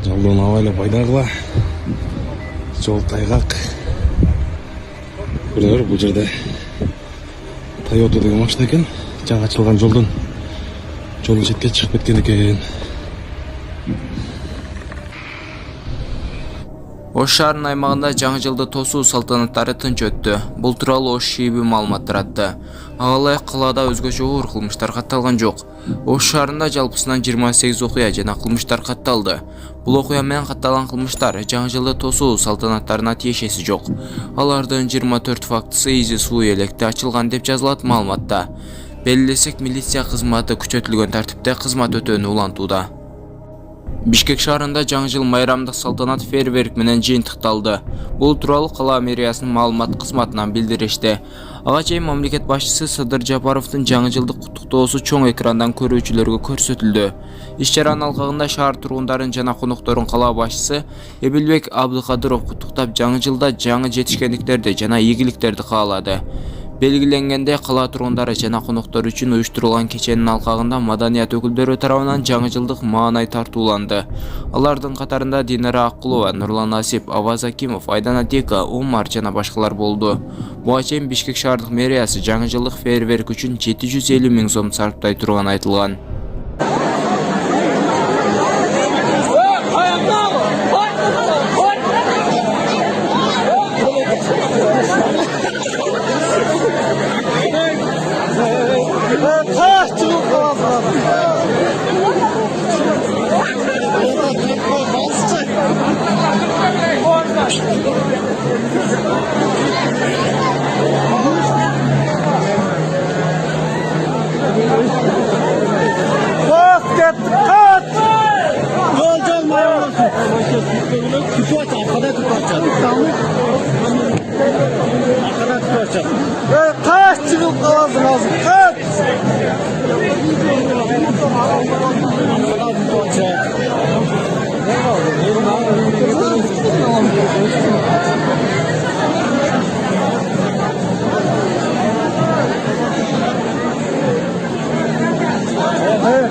Жолдон абайлап айдагыла. Жол тайгак. Көрдүңөр, бул жерде Toyota деген машина экен. Жаңы ачылган жолдон четке чыгып кеткен экен. Ош шаарынын аймагында жаңы жылды тосуу салтанаттары тынч өттү. Бул тууралуу Ош ШИБ маалымат таратты. Ага ылайык калаада өзгөчө оор кылмыштар катталган жок. Ош шаарында жалпысынан 28 окуя жана кылмыштар катталды. Бул окуя менен катталган кылмыштар жаңы жылды тосуу салтанаттарына тиешеси жок. Алардын 24 фактысы изи суу электе ачылган деп жазылат маалыматта. Белгилесек, милиция кызматы күчөтүлгөн тартипте кызмат өтөөнү улантууда. Бишкек шаарында жаңы жыл майрамдык салтанат фейерверк менен жыйынтыкталды. Бул тууралуу кала мэриясынын маалымат кызматынан билдиришти. Ага чейин мамлекет башчысы Садыр Жапаровдун жаңы жылдык куттуктоосу чоң экрандан көрүүчүлөргө көрсөтүлдү. Иш-чаранын алкагында шаар тургундарын жана конокторун кала башчысы Эбилбек Абдыкадыров куттуктап, жаңы жылда жаңы жетишкендиктерди жана ийгиликтерди каалады. Белгиленгенде, кала тургундары жана коноктору үчүн уюштурулган кеченин алкагында маданият өкүлдөрү тарабынан жаңы жылдык маанай тартууланды. Алардын катарында Динара Акулова, Нурлан Асип, Аваз Акимов, Айдан Атека, Умар жана башкалар болду. Буга чейин Бишкек шаардык мэриясы жаңы жылдык фейерверк үчүн 750 000 сом сарптай турганы айтылган. Kaç çıkıp kalasın lazım, kaç! Evet,